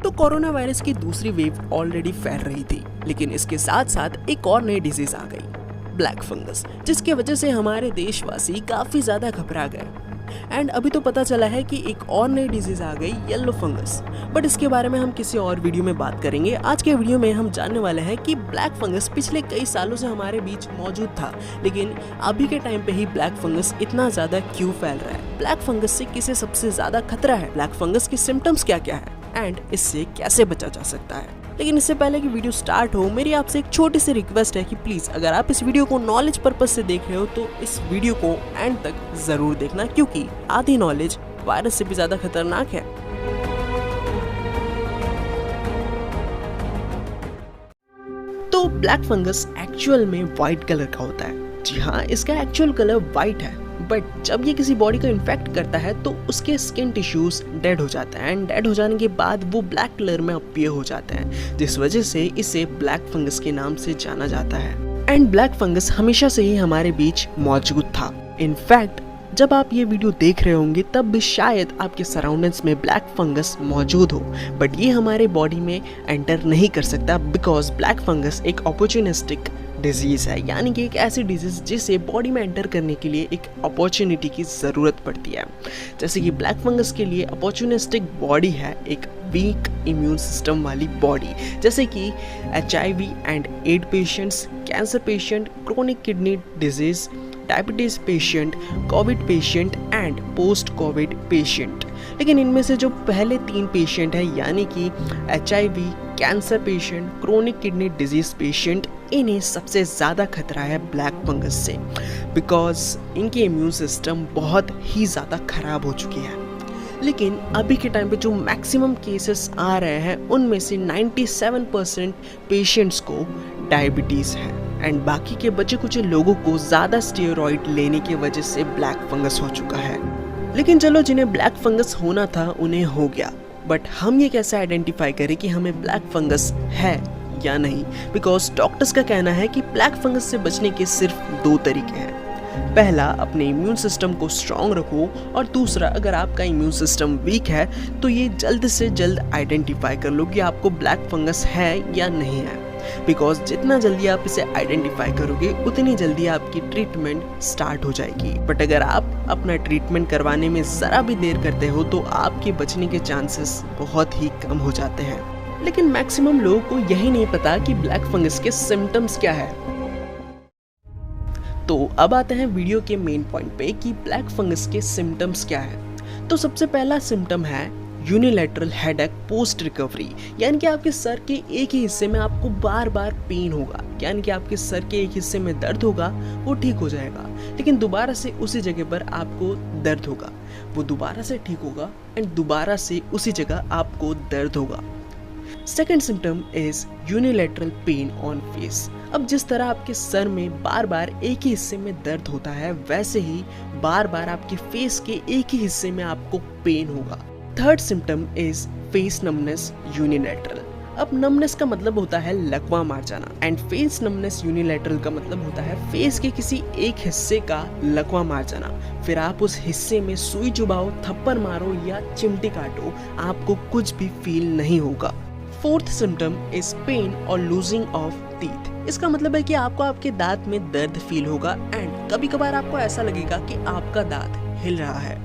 तो corona virus की दूसरी वेव ऑलरेडी फैल रही थी, लेकिन इसके साथ साथ एक और नई डिजीज आ गई, ब्लैक फंगस, जिसकी वजह से हमारे देशवासी काफी ज्यादा घबरा गए। एंड अभी तो पता चला है कि एक और नई डिजीज आ गई, येलो फंगस, बट इसके बारे में हम किसी और वीडियो में बात करेंगे। आज के वीडियो में हम जानने वाले हैं कि ब्लैक फंगस पिछले कई सालों से हमारे बीच मौजूद था, लेकिन अभी के टाइम पे ही ब्लैक फंगस इतना ज्यादा क्यों फैल रहा है, ब्लैक फंगस से किसे सबसे ज्यादा खतरा है, ब्लैक फंगस के सिम्टम्स क्या क्या है एंड इससे कैसे बचा जा सकता है। लेकिन इससे पहले कि वीडियो स्टार्ट हो, मेरी आपसे एक छोटी सी रिक्वेस्ट है कि प्लीज अगर आप इस वीडियो को नॉलेज पर्पस से देख रहे हो तो इस वीडियो को एंड तक जरूर देखना, क्योंकि आधी नॉलेज वायरस से भी ज्यादा खतरनाक है। तो ब्लैक फंगस एक्चुअल में व्हाइट कलर का होता है। जी हाँ, इसका एक्चुअल कलर व्हाइट है, बट जब ये किसी बॉडी को इन्फेक्ट करता है तो उसके स्किन टिश्यूज डेड हो जाते हैं एंड डेड हो जाने के बाद वो ब्लैक कलर में अपीयर हो जाते हैं, जिस वजह से इसे ब्लैक फंगस के नाम से जाना जाता है। एंड ब्लैक फंगस हमेशा से ही हमारे बीच मौजूद था। इनफैक्ट जब आप ये वीडियो देख रहे होंगे तब भी शायद आपके सराउंडिंग्स में ब्लैक फंगस मौजूद हो, बट ये हमारे बॉडी में एंटर नहीं कर सकता बिकॉज ब्लैक फंगस एक अपॉर्चुनिस्टिक डिजीज है, यानी कि एक ऐसी डिजीज जिसे बॉडी में एंटर करने के लिए एक अपॉर्चुनिटी की ज़रूरत पड़ती है। जैसे कि ब्लैक फंगस के लिए अपॉर्चुनिस्टिक बॉडी है एक वीक इम्यून सिस्टम वाली बॉडी, जैसे कि HIV and AIDS patients, cancer patient, chronic kidney disease, diabetes patient, Covid patient and post Covid patient. लेकिन इनमें से जो पहले 3 पेशेंट हैं, यानी कि HIV, cancer patient, chronic kidney disease patient, इन्हें सबसे ज़्यादा खतरा है ब्लैक फंगस से, बिकॉज इनके इम्यून सिस्टम बहुत ही ज़्यादा खराब हो चुकी है। लेकिन अभी के टाइम पे जो मैक्सिमम केसेस आ रहे हैं उनमें से 97% पेशेंट्स को डायबिटीज़ है एंड बाकी के बचे कुछ लोगों को ज़्यादा स्टेरॉइड लेने की वजह से ब्लैक फंगस हो चुका है। लेकिन चलो, जिन्हें ब्लैक फंगस होना था उन्हें हो गया, बट हम ये कैसे आइडेंटिफाई करें कि हमें ब्लैक फंगस है या नहीं, बिकॉज डॉक्टर्स का कहना है कि ब्लैक फंगस से बचने के सिर्फ 2 तरीके हैं। पहला, अपने इम्यून सिस्टम को स्ट्रॉन्ग रखो, और दूसरा, अगर आपका इम्यून सिस्टम वीक है तो ये जल्द से जल्द आइडेंटिफाई कर लो कि आपको ब्लैक फंगस है या नहीं है, बिकॉज जितना जल्दी आप इसे आइडेंटिफाई करोगे उतनी जल्दी आपकी ट्रीटमेंट स्टार्ट हो जाएगी। बट अगर आप अपना ट्रीटमेंट करवाने में ज़रा भी देर करते हो तो आपके बचने के चांसेस बहुत ही कम हो जाते हैं। लेकिन मैक्सिमम लोगों को यही नहीं पता कि ब्लैक फंगस के सिम्टम्स क्या है। तो अब आते हैं वीडियो के मेन पॉइंट पे कि ब्लैक फंगस के सिम्टम्स क्या है। तो सबसे पहला सिम्टम है यूनिलैटरल हेडेक पोस्ट रिकवरी, यानी कि आपके सर के एक ही हिस्से में आपको बार बार पेन होगा, यानी कि आपके सर के एक हिस्से में दर्द होगा, वो ठीक हो जाएगा, लेकिन दोबारा से उसी जगह पर आपको दर्द होगा, वो दोबारा से ठीक होगा एंड दोबारा से उसी जगह आपको दर्द होगा। Second symptom is unilateral pain on face. अब जिस तरह आपके सर में बार बार एक ही हिस्से में दर्द होता है, वैसे ही बार बार आपके फेस के एक ही हिस्से में आपको पेन होगा। Third symptom is face numbness unilateral. अब नमनेस का मतलब होता है लकवा मार जाना एंड फेस नमनेस यूनिलैटरल का मतलब होता है फेस के किसी एक हिस्से का लकवा मार जाना। फिर आप उस हिस्से में सुई चुभाओ, थप्पड़ मारो या चिमटी काटो, आपको कुछ भी फील नहीं होगा। फोर्थ सिम्टम इज पेन और लूजिंग ऑफ टीथ। इसका मतलब है कि आपको आपके दांत में दर्द फील होगा एंड कभी कभार आपको ऐसा लगेगा कि आपका दांत हिल रहा है।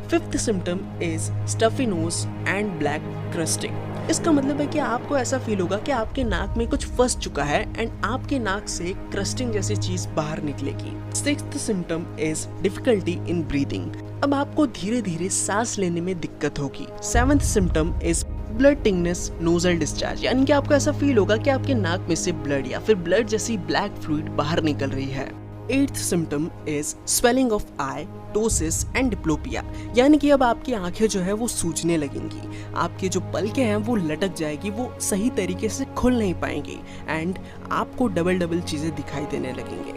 Fifth symptom is stuffy nose and black crusting. इसका मतलब है कि आपको ऐसा फील होगा कि आपके नाक में कुछ फंस चुका है एंड आपके नाक से क्रस्टिंग जैसी चीज बाहर निकलेगी। Sixth symptom is difficulty in breathing. अब आपको धीरे धीरे सांस लेने में दिक्कत होगी। Seventh symptom is blood tinginess nasal discharge, यानी कि आपको ऐसा फील होगा कि आपके नाक में से ब्लड या फिर ब्लड जैसी ब्लैक फ्लूइड बाहर निकल रही है। Eighth symptom is swelling of I, ptosis and diplopia, यानी कि अब आपकी आंखें जो है वो सूजने लगेंगी, आपके जो पलकें हैं वो लटक जाएगी, वो सही तरीके से खुल नहीं पाएंगी एंड आपको डबल डबल चीजें दिखाई देने लगेंगे।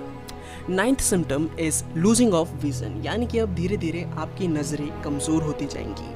Ninth symptom is losing of vision, यानी कि अब धीरे धीरे आपकी नजरें कमजोर होती जाएंगी।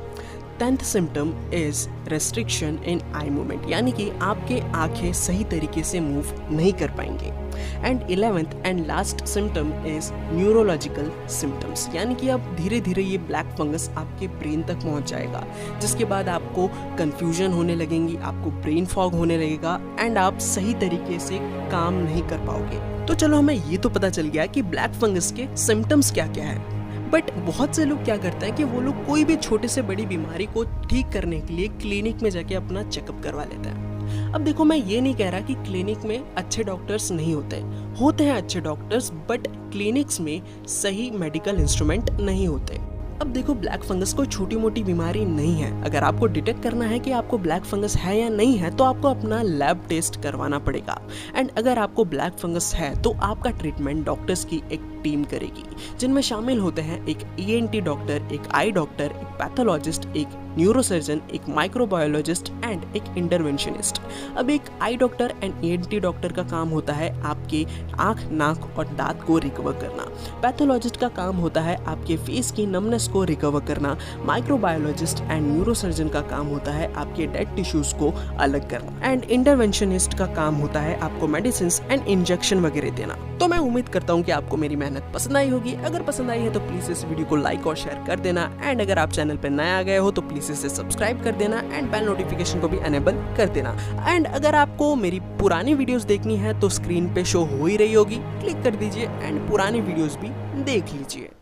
10th symptom is restriction in eye movement, यानी कि आपके आंखें सही तरीके से मूव नहीं कर पाएंगे। And 11th and last symptom is neurological symptoms, यानी कि अब धीरे धीरे ये ब्लैक फंगस आपके ब्रेन तक पहुंच जाएगा, जिसके बाद आपको कंफ्यूजन होने लगेंगी, आपको ब्रेन फॉग होने लगेगा एंड आप सही तरीके से काम नहीं कर पाओगे। तो चलो हमें ये तो पता चल गया कि ब्लैक फंगस के सिम्टम्स क्या क्या है, बट बहुत से लोग क्या करते हैं कि वो लोग कोई भी छोटे से बड़ी बीमारी को ठीक करने के लिए क्लिनिक में जाके अपना चेकअप करवा लेते हैं। अब देखो, मैं ये नहीं कह रहा कि क्लिनिक में अच्छे डॉक्टर्स नहीं होते हैं अच्छे डॉक्टर्स, बट क्लिनिक्स में सही मेडिकल इंस्ट्रूमेंट नहीं होते। अब देखो, ब्लैक फंगस कोई छोटी मोटी बीमारी नहीं है। अगर आपको डिटेक्ट करना है कि आपको ब्लैक फंगस है या नहीं है, तो आपको अपना लैब टेस्ट करवाना पड़ेगा। एंड अगर आपको ब्लैक फंगस है तो आपका ट्रीटमेंट डॉक्टर्स की एक टीम करेगी, जिनमें शामिल होते हैं एक ENT डॉक्टर, एक आई डॉक्टर, एक पैथोलॉजिस्ट, एक न्यूरोसर्जन, एक माइक्रोबायोलॉजिस्ट एंड एक इंटरवेंशनिस्ट। अब एक आई डॉक्टर एंड ENT डॉक्टर का काम होता है आपके आँख, नाक और दांत को रिकवर करना। पैथोलॉजिस्ट का काम होता है आपके फेस की नमनेस को रिकवर करना। माइक्रोबायोलॉजिस्ट एंड न्यूरोसर्जन का काम होता है आपके डेड टिश्यूज को अलग करना। एंड इंटरवेंशनिस्ट का काम होता है आपको मेडिसिन एंड इंजेक्शन वगैरह देना। तो मैं उम्मीद करता हूँ कि आपको मेरी मेहनत पसंद आई होगी। अगर पसंद आई है तो प्लीज इस वीडियो को लाइक और शेयर कर देना। एंड अगर आप चैनल पर नए आ गए हो तो प्लीज इसे सब्सक्राइब कर देना एंड बेल नोटिफिकेशन को भी एनेबल कर देना। एंड अगर आपको मेरी पुरानी वीडियोस देखनी है तो स्क्रीन पे शो हो ही रही होगी, क्लिक कर दीजिए एंड पुरानी वीडियोस भी देख लीजिए।